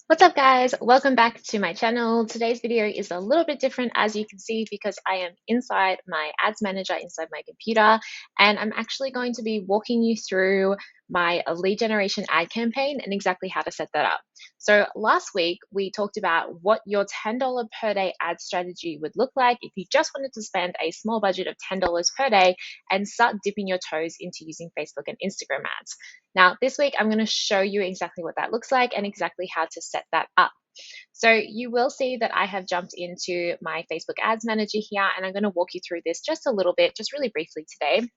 What's up, guys? Welcome back to my channel. Today's video is a little bit different, as you can see, because I am inside my ads manager inside my computer, and I'm actually going to be walking you through my lead generation ad campaign and exactly how to set that up. So last week we talked about what your $10 per day ad strategy would look like if you just wanted to spend a small budget of $10 per day and start dipping your toes into using Facebook and Instagram ads. Now, this week, I'm going to show you exactly what that looks like and exactly how to set that up. So you will see that I have jumped into my Facebook Ads Manager here, and I'm going to walk you through this just a little bit, just really briefly today.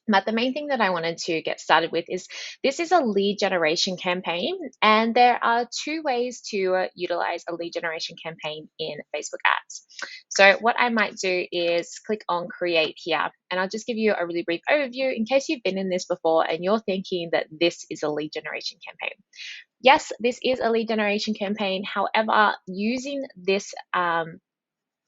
But the main thing that I wanted to get started with is this is a lead generation campaign, and there are two ways to utilize a lead generation campaign in Facebook ads. So, what I might do is click on create here, and I'll just give you a really brief overview in case you've been in this before and you're thinking that this is a lead generation campaign. Yes, this is a lead generation campaign. However, using this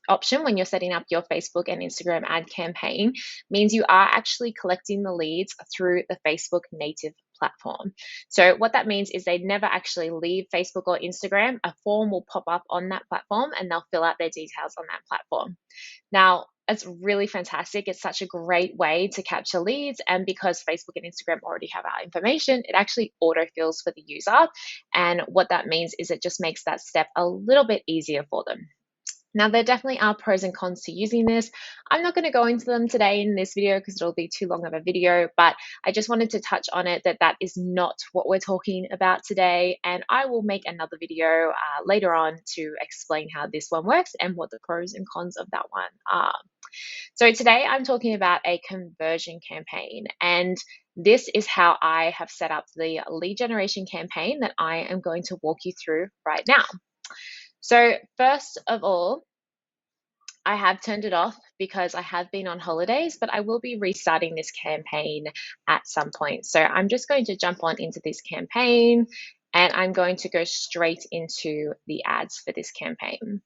option when you're setting up your Facebook and Instagram ad campaign means you are actually collecting the leads through the Facebook native platform. So what that means is they never actually leave Facebook or Instagram. A form will pop up on that platform and they'll fill out their details on that platform. Now, it's really fantastic. It's such a great way to capture leads. And because Facebook and Instagram already have our information, it actually autofills for the user. And what that means is it just makes that step a little bit easier for them. Now, there definitely are pros and cons to using this. I'm not going to go into them today in this video because it'll be too long of a video, but I just wanted to touch on it that that is not what we're talking about today. And I will make another video later on to explain how this one works and what the pros and cons of that one are. So today I'm talking about a conversion campaign, and this is how I have set up the lead generation campaign that I am going to walk you through right now. So first of all, I have turned it off because I have been on holidays, but I will be restarting this campaign at some point. So I'm just going to jump on into this campaign and I'm going to go straight into the ads for this campaign.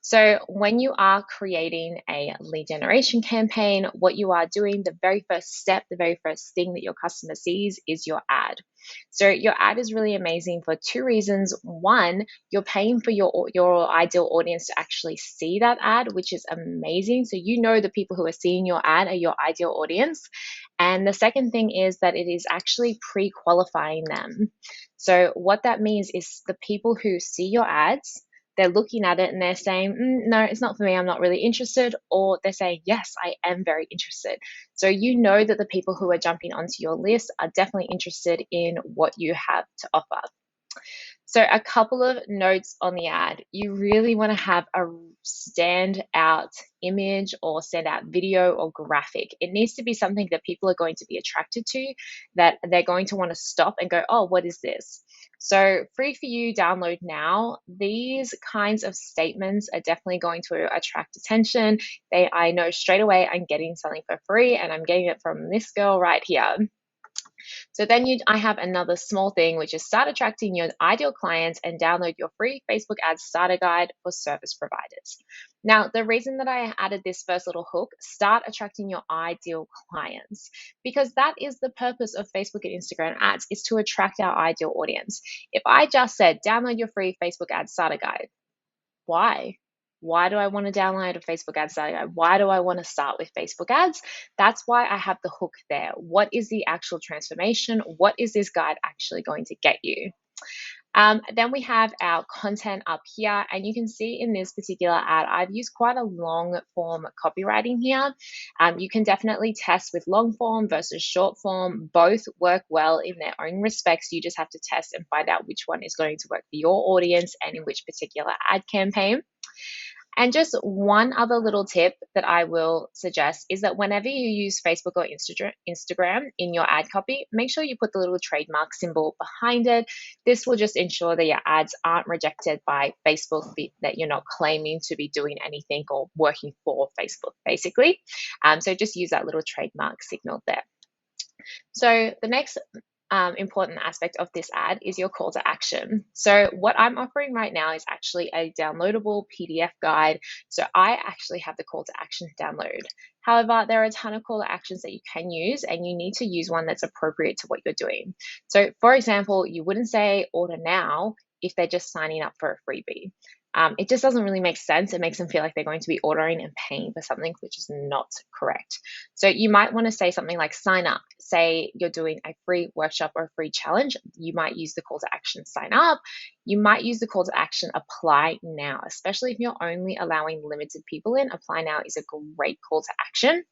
So when you are creating a lead generation campaign, what you are doing, the very first step, the very first thing that your customer sees is your ad. So your ad is really amazing for two reasons. One, you're paying for your ideal audience to actually see that ad, which is amazing. So you know the people who are seeing your ad are your ideal audience. And the second thing is that it is actually pre-qualifying them. So what that means is the people who see your ads, they're looking at it and they're saying, no, it's not for me, I'm not really interested, or they're saying, yes, I am very interested. So you know that the people who are jumping onto your list are definitely interested in what you have to offer. So a couple of notes on the ad. You really want to have a standout image or standout video or graphic. It needs to be something that people are going to be attracted to, that they're going to want to stop and go, oh, what is this? So free for you, download now. These kinds of statements are definitely going to attract attention. I know straight away I'm getting something for free and I'm getting it from this girl right here. So then I have another small thing, which is start attracting your ideal clients and download your free Facebook ads starter guide for service providers. Now, the reason that I added this first little hook, start attracting your ideal clients, because that is the purpose of Facebook and Instagram ads, is to attract our ideal audience. If I just said, download your free Facebook ads starter guide, why? Why do I want to download a Facebook ad starter guide? Why do I want to start with Facebook ads? That's why I have the hook there. What is the actual transformation? What is this guide actually going to get you? Then we have our content up here, and you can see in this particular ad, I've used quite a long form copywriting here. You can definitely test with long form versus short form. Both work well in their own respects. You just have to test and find out which one is going to work for your audience and in which particular ad campaign. And just one other little tip that I will suggest is that whenever you use Facebook or Instagram in your ad copy, make sure you put the little trademark symbol behind it. This will just ensure that your ads aren't rejected by Facebook, that you're not claiming to be doing anything or working for Facebook, basically. So just use that little trademark signal there. So the next important aspect of this ad is your call to action. So what I'm offering right now is actually a downloadable PDF guide. So I actually have the call to action download. However, there are a ton of call to actions that you can use, and you need to use one that's appropriate to what you're doing. So for example, you wouldn't say order now if they're just signing up for a freebie. It just doesn't really make sense. It makes them feel like they're going to be ordering and paying for something, which is not correct. So you might want to say something like sign up. Say you're doing a free workshop or a free challenge. You might use the call to action sign up. You might use the call to action apply now, especially if you're only allowing limited people in. Apply now is a great call to action.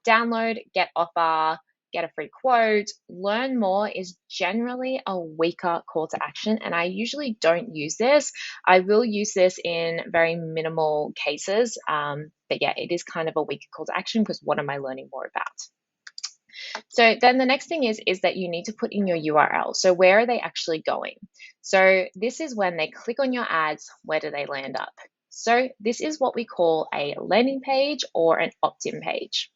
Download, get offer, get a free quote, learn more is generally a weaker call to action. And I usually don't use this. I will use this in very minimal cases. But yeah, it is kind of a weaker call to action because what am I learning more about? So then the next thing is that you need to put in your URL. So where are they actually going? So this is when they click on your ads, where do they land up? So this is what we call a landing page or an opt-in page.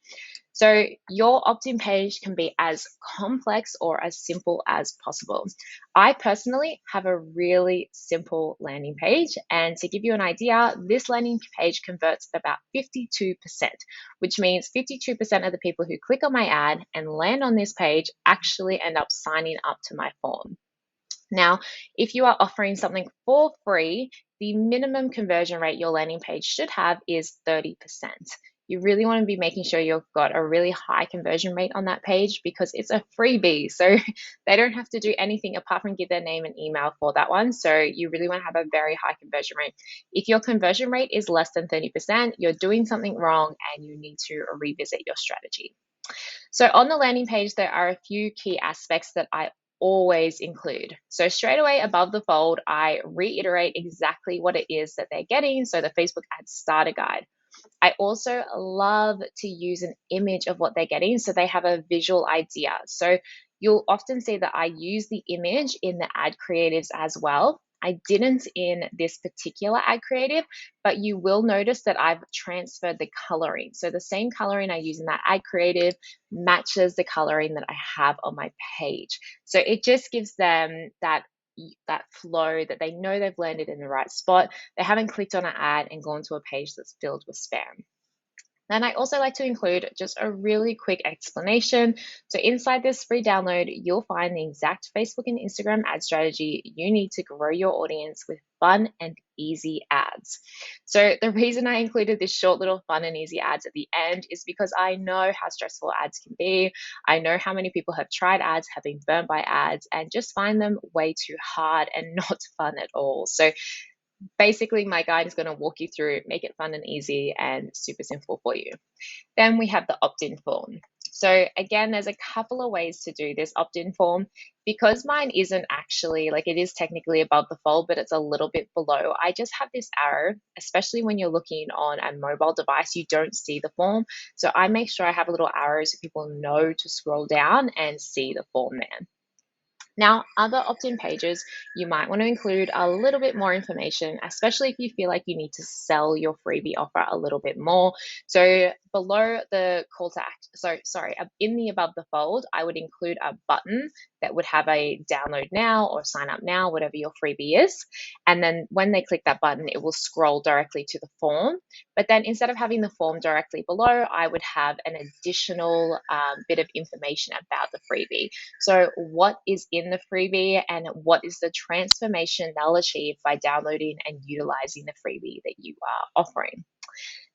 So your opt-in page can be as complex or as simple as possible. I personally have a really simple landing page, and to give you an idea, this landing page converts at about 52%, which means 52% of the people who click on my ad and land on this page actually end up signing up to my form. Now, if you are offering something for free, the minimum conversion rate your landing page should have is 30%. You really want to be making sure you've got a really high conversion rate on that page because it's a freebie. So they don't have to do anything apart from give their name and email for that one. So you really want to have a very high conversion rate. If your conversion rate is less than 30%, you're doing something wrong and you need to revisit your strategy. So on the landing page, there are a few key aspects that I always include. So straight away above the fold, I reiterate exactly what it is that they're getting. So the Facebook Ads Starter Guide. I also love to use an image of what they're getting so they have a visual idea. So you'll often see that I use the image in the ad creatives as well. I didn't in this particular ad creative, but you will notice that I've transferred the coloring. So the same coloring I use in that ad creative matches the coloring that I have on my page. So it just gives them that flow that they know they've landed in the right spot. They haven't clicked on an ad and gone to a page that's filled with spam. Then I also like to include just a really quick explanation. So inside this free download, you'll find the exact Facebook and Instagram ad strategy you need to grow your audience with fun and easy ads. So the reason I included this short little fun and easy ads at the end is because I know how stressful ads can be. I know how many people have tried ads, have been burnt by ads, and just find them way too hard and not fun at all. So basically, my guide is going to walk you through, make it fun and easy and super simple for you. Then we have the opt-in form. So again, there's a couple of ways to do this opt-in form. Because mine isn't actually, like it is technically above the fold, but it's a little bit below, I just have this arrow, especially when you're looking on a mobile device, you don't see the form. So I make sure I have a little arrow so people know to scroll down and see the form there. Now, other opt-in pages, you might want to include a little bit more information, especially if you feel like you need to sell your freebie offer a little bit more. So below the call to action, in the above the fold, I would include a button that would have a download now or sign up now, whatever your freebie is. And then when they click that button, it will scroll directly to the form. But then instead of having the form directly below, I would have an additional bit of information about the freebie. So what is in the freebie and what is the transformation they'll achieve by downloading and utilizing the freebie that you are offering.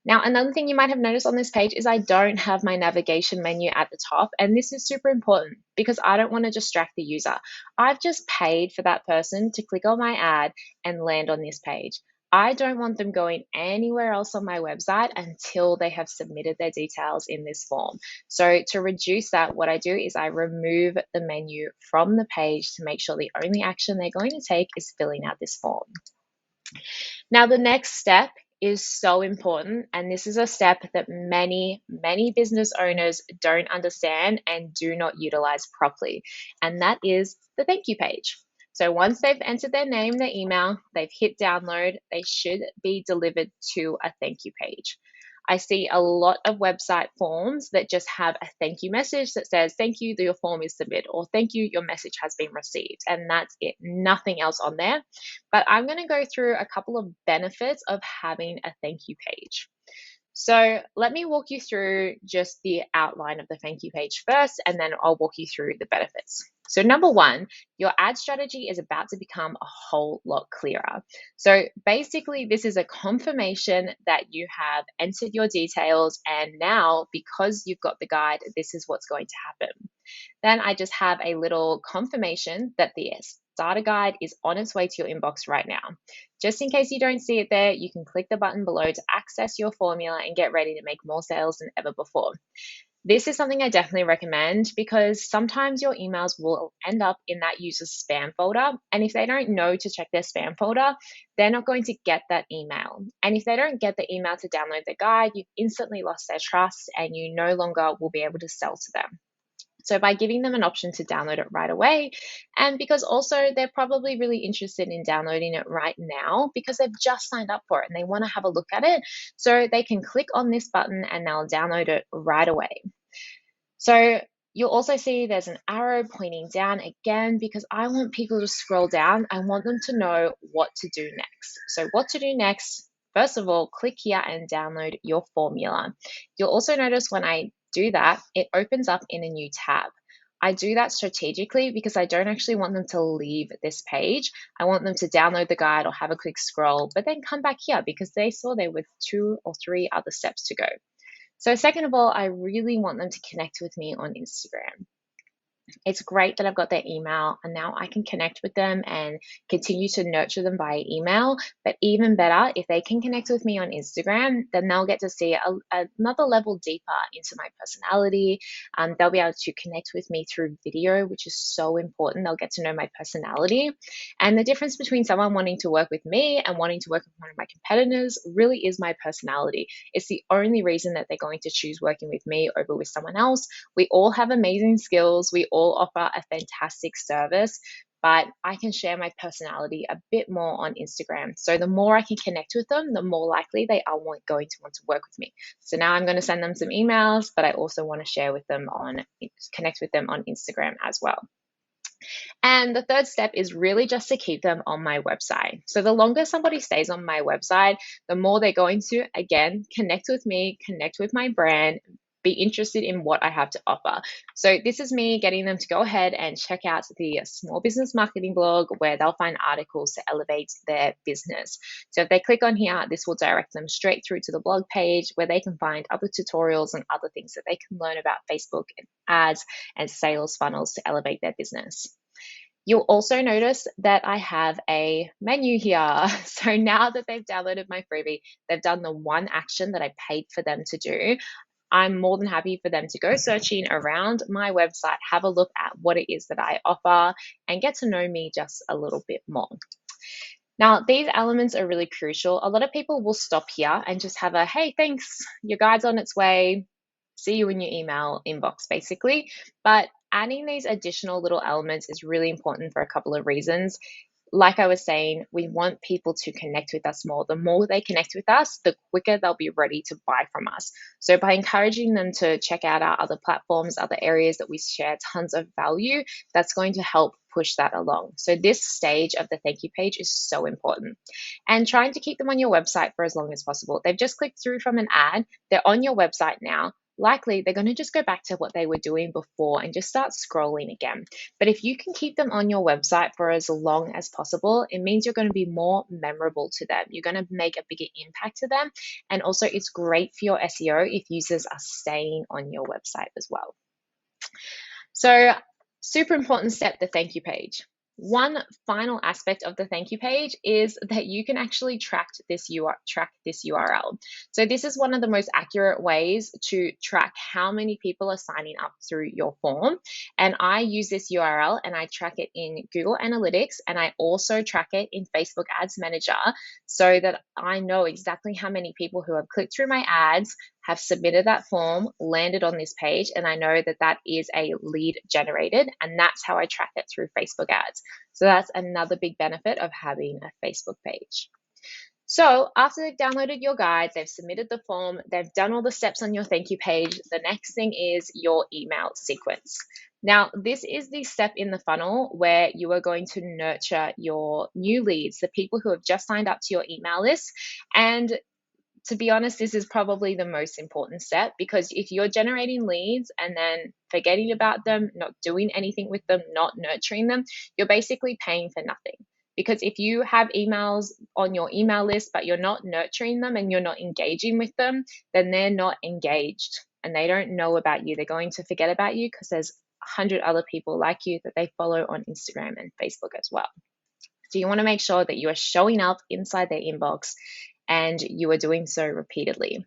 Now, another thing you might have noticed on this page is I don't have my navigation menu at the top, and this is super important because I don't want to distract the user. I've just paid for that person to click on my ad and land on this page. I don't want them going anywhere else on my website until they have submitted their details in this form. So to reduce that, what I do is I remove the menu from the page to make sure the only action they're going to take is filling out this form. Now, the next step is so important, and this is a step that many business owners don't understand and do not utilize properly, and that is the thank you page. So once they've entered their name, their email, they've hit download, they should be delivered to a thank you page. I see a lot of website forms that just have a thank you message that says, thank you, your form is submitted, or thank you, your message has been received. And that's it, nothing else on there. But I'm going to go through a couple of benefits of having a thank you page. So let me walk you through just the outline of the thank you page first, and then I'll walk you through the benefits. So number one, your ad strategy is about to become a whole lot clearer. So basically, this is a confirmation that you have entered your details, and now because you've got the guide, this is what's going to happen. Then I just have a little confirmation that the starter guide is on its way to your inbox right now. Just in case you don't see it there, you can click the button below to access your formula and get ready to make more sales than ever before. This is something I definitely recommend because sometimes your emails will end up in that user's spam folder. And if they don't know to check their spam folder, they're not going to get that email. And if they don't get the email to download the guide, you've instantly lost their trust and you no longer will be able to sell to them. So by giving them an option to download it right away, and because also they're probably really interested in downloading it right now because they've just signed up for it and they want to have a look at it, so they can click on this button and they'll download it right away. So you'll also see there's an arrow pointing down again because I want people to scroll down. I want them to know what to do next. So what to do next? First of all, click here and download your formula. You'll also notice when I do that, it opens up in a new tab. I do that strategically because I don't actually want them to leave this page. I want them to download the guide or have a quick scroll, but then come back here because they saw there were 2 or 3 other steps to go. So second of all, I really want them to connect with me on Instagram. It's great that I've got their email and now I can connect with them and continue to nurture them via email. But even better, if they can connect with me on Instagram, then they'll get to see another level deeper into my personality. They'll be able to connect with me through video, which is so important. They'll get to know my personality. And the difference between someone wanting to work with me and wanting to work with one of my competitors really is my personality. It's the only reason that they're going to choose working with me over with someone else. We all have amazing skills. We all offer a fantastic service, but I can share my personality a bit more on Instagram. So the more I can connect with them, the more likely they are going to want to work with me. So now I'm going to send them some emails, but I also want to connect with them on Instagram as well. And the third step is really just to keep them on my website. So the longer somebody stays on my website, the more they're going to, again, connect with me, connect with my brand, be interested in what I have to offer. So this is me getting them to go ahead and check out the Small Business Marketing blog where they'll find articles to elevate their business. So if they click on here, this will direct them straight through to the blog page where they can find other tutorials and other things that they can learn about Facebook and ads and sales funnels to elevate their business. You'll also notice that I have a menu here. So now that they've downloaded my freebie, they've done the one action that I paid for them to do. I'm more than happy for them to go searching around my website, have a look at what it is that I offer, and get to know me just a little bit more. Now, these elements are really crucial. A lot of people will stop here and just have a, hey, thanks, your guide's on its way, see you in your email inbox, basically. But adding these additional little elements is really important for a couple of reasons. Like I was saying, we want people to connect with us more. The more they connect with us, the quicker they'll be ready to buy from us. So by encouraging them to check out our other platforms, other areas that we share tons of value, that's going to help push that along. So this stage of the thank you page is so important. And trying to keep them on your website for as long as possible. They've just clicked through from an ad. They're on your website now. Likely they're going to just go back to what they were doing before and just start scrolling again. But if you can keep them on your website for as long as possible, it means you're going to be more memorable to them. You're going to make a bigger impact to them. And also it's great for your SEO if users are staying on your website as well. So super important step, the thank you page. One final aspect of the thank you page is that you can actually track this URL. So this is one of the most accurate ways to track how many people are signing up through your form. And I use this URL and I track it in Google Analytics, and I also track it in Facebook Ads Manager so that I know exactly how many people who have clicked through my ads have submitted that form, landed on this page, and I know that that is a lead generated, and that's how I track it through Facebook ads. So that's another big benefit of having a Facebook page. So after they've downloaded your guide, they've submitted the form, they've done all the steps on your thank you page, the next thing is your email sequence. Now, this is the step in the funnel where you are going to nurture your new leads, the people who have just signed up to your email list. And to be honest, this is probably the most important step, because if you're generating leads and then forgetting about them, not doing anything with them, not nurturing them, you're basically paying for nothing. Because if you have emails on your email list, but you're not nurturing them and you're not engaging with them, then they're not engaged and they don't know about you. They're going to forget about you because there's 100 other people like you that they follow on Instagram and Facebook as well. So you want to make sure that you are showing up inside their inbox and you are doing so repeatedly.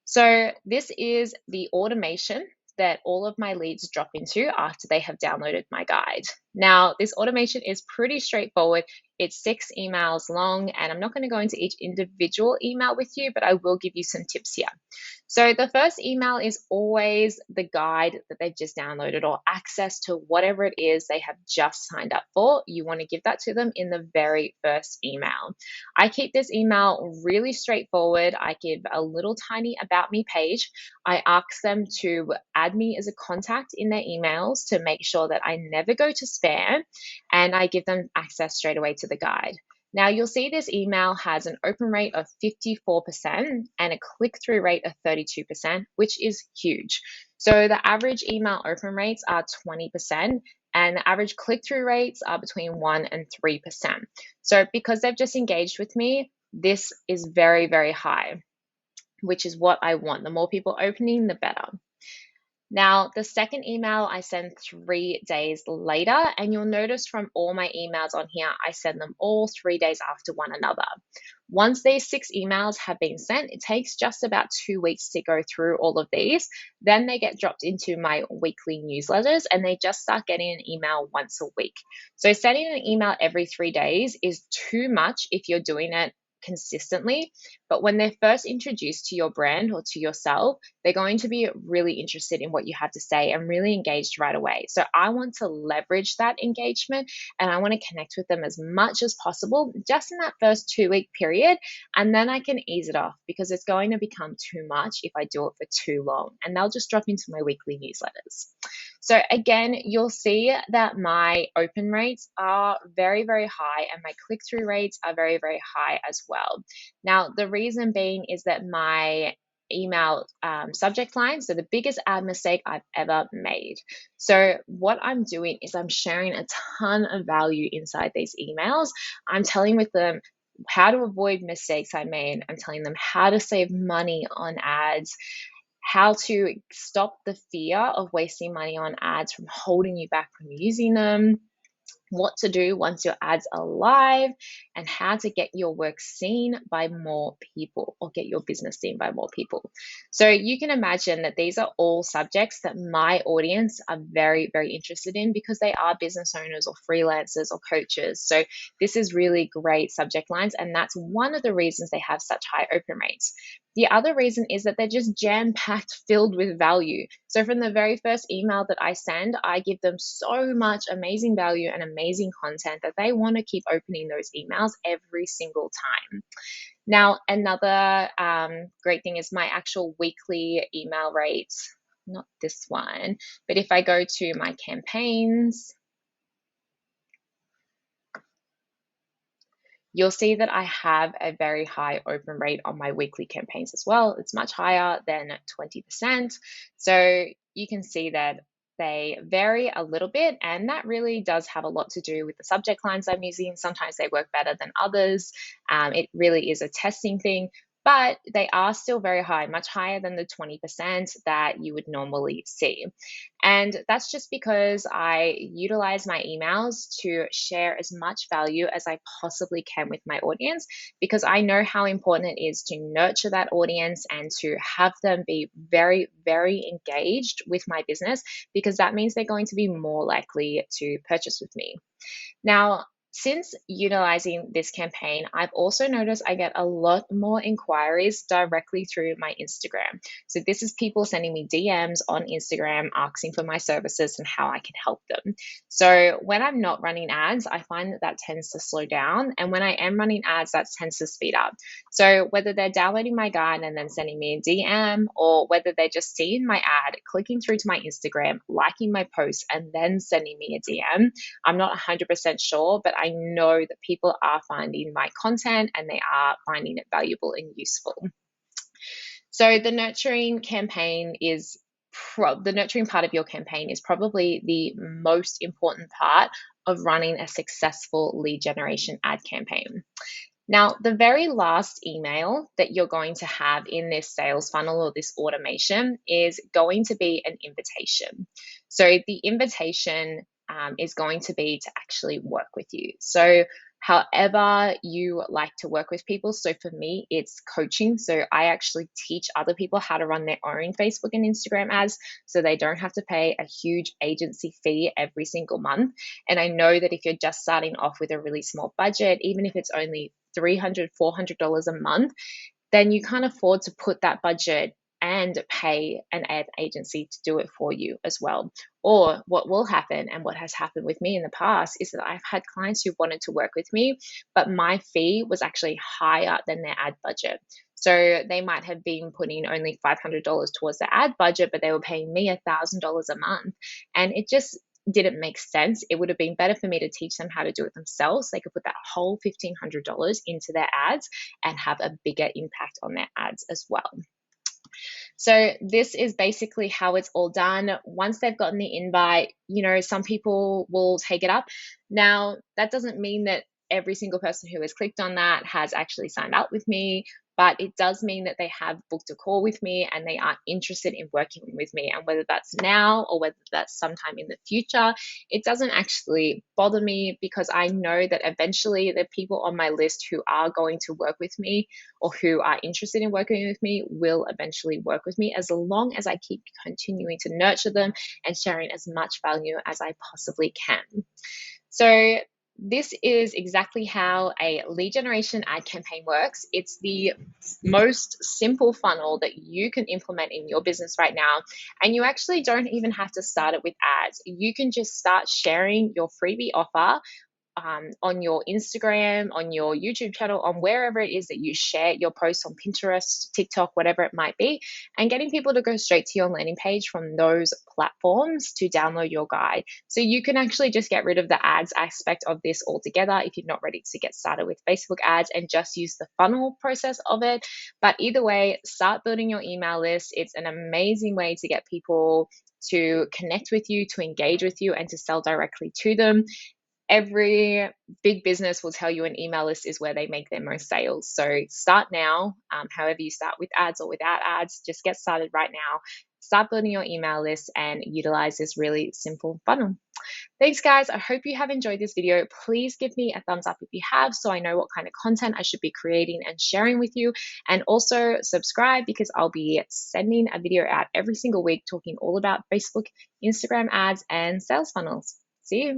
So this is the automation that all of my leads drop into after they have downloaded my guide. Now, this automation is pretty straightforward. It's 6 emails long, and I'm not going to go into each individual email with you, but I will give you some tips here. So the first email is always the guide that they've just downloaded or access to whatever it is they have just signed up for. You want to give that to them in the very first email. I keep this email really straightforward. I give a little tiny about me page. I ask them to add me as a contact in their emails to make sure that I never go to spam, and I give them access straight away to the guide. Now you'll see this email has an open rate of 54% and a click-through rate of 32%, which is huge. So the average email open rates are 20%, and the average click-through rates are between 1 and 3%. So because they've just engaged with me, this is very, very high, which is what I want. The more people opening, the better. Now, the second email I send 3 days later, and you'll notice from all my emails on here, I send them all 3 days after one another. Once these 6 emails have been sent, it takes just about 2 weeks to go through all of these. Then they get dropped into my weekly newsletters, and they just start getting an email once a week. So sending an email every 3 days is too much if you're doing it consistently, but when they're first introduced to your brand or to yourself, they're going to be really interested in what you have to say and really engaged right away. So I want to leverage that engagement, and I want to connect with them as much as possible just in that first 2-week period, and then I can ease it off, because it's going to become too much if I do it for too long, and they'll just drop into my weekly newsletters. So again, you'll see that my open rates are very, very high, and my click-through rates are very, very high as well. Now, the reason being is that my email subject line, so the biggest ad mistake I've ever made. So what I'm doing is I'm sharing a ton of value inside these emails. I'm telling with them how to avoid mistakes I made. I'm telling them how to save money on ads, how to stop the fear of wasting money on ads from holding you back from using them, what to do once your ads are live, and how to get your work seen by more people, or get your business seen by more people. So you can imagine that these are all subjects that my audience are very, very interested in, because they are business owners or freelancers or coaches. So this is really great subject lines, and that's one of the reasons they have such high open rates. The other reason is that they're just jam-packed, filled with value. So from the very first email that I send, I give them so much amazing value and amazing content that they want to keep opening those emails every single time. Now, another great thing is my actual weekly email rates. Not this one, but if I go to my campaigns, you'll see that I have a very high open rate on my weekly campaigns as well. It's much higher than 20%. So you can see that they vary a little bit, and that really does have a lot to do with the subject lines I'm using. Sometimes they work better than others. It really is a testing thing, but they are still very high, much higher than the 20% that you would normally see. And that's just because I utilize my emails to share as much value as I possibly can with my audience, because I know how important it is to nurture that audience and to have them be very, very engaged with my business, because that means they're going to be more likely to purchase with me. Now, since utilizing this campaign, I've also noticed I get a lot more inquiries directly through my Instagram. So this is people sending me DMs on Instagram asking for my services and how I can help them. So when I'm not running ads, I find that that tends to slow down. And when I am running ads, that tends to speed up. So whether they're downloading my guide and then sending me a DM, or whether they're just seeing my ad, clicking through to my Instagram, liking my post, and then sending me a DM, I'm not 100% sure, but I know that people are finding my content and they are finding it valuable and useful. So the nurturing campaign is the nurturing part of your campaign is probably the most important part of running a successful lead generation ad campaign. Now, the very last email that you're going to have in this sales funnel or this automation is going to be an invitation. So the invitation is going to be to actually work with you. So however you like to work with people. So for me, it's coaching. So I actually teach other people how to run their own Facebook and Instagram ads so they don't have to pay a huge agency fee every single month. And I know that if you're just starting off with a really small budget, even if it's only $300, $400 a month, then you can't afford to put that budget and pay an ad agency to do it for you as well. Or what will happen, and what has happened with me in the past, is that I've had clients who wanted to work with me, but my fee was actually higher than their ad budget. So they might have been putting only $500 towards the ad budget, but they were paying me $1,000 a month. And it just didn't make sense. It would have been better for me to teach them how to do it themselves. They could put that whole $1,500 into their ads and have a bigger impact on their ads as well. So this is basically how it's all done. Once they've gotten the invite, some people will take it up. Now, that doesn't mean that every single person who has clicked on that has actually signed up with me, but it does mean that they have booked a call with me and they are interested in working with me. And whether that's now or whether that's sometime in the future, it doesn't actually bother me, because I know that eventually the people on my list who are going to work with me or who are interested in working with me will eventually work with me, as long as I keep continuing to nurture them and sharing as much value as I possibly can. So this is exactly how a lead generation ad campaign works. It's the most simple funnel that you can implement in your business right now. And you actually don't even have to start it with ads. You can just start sharing your freebie offer on your Instagram, on your YouTube channel, on wherever it is that you share your posts, on Pinterest, TikTok, whatever it might be, and getting people to go straight to your landing page from those platforms to download your guide. So you can actually just get rid of the ads aspect of this altogether if you're not ready to get started with Facebook ads, and just use the funnel process of it. But either way, start building your email list. It's an amazing way to get people to connect with you, to engage with you, and to sell directly to them. Every big business will tell you an email list is where they make their most sales. So start now. However you start, with ads or without ads, just get started right now. Start building your email list and utilize this really simple funnel. Thanks, guys. I hope you have enjoyed this video. Please give me a thumbs up if you have, so I know what kind of content I should be creating and sharing with you. And also subscribe, because I'll be sending a video out every single week talking all about Facebook, Instagram ads, and sales funnels. See you.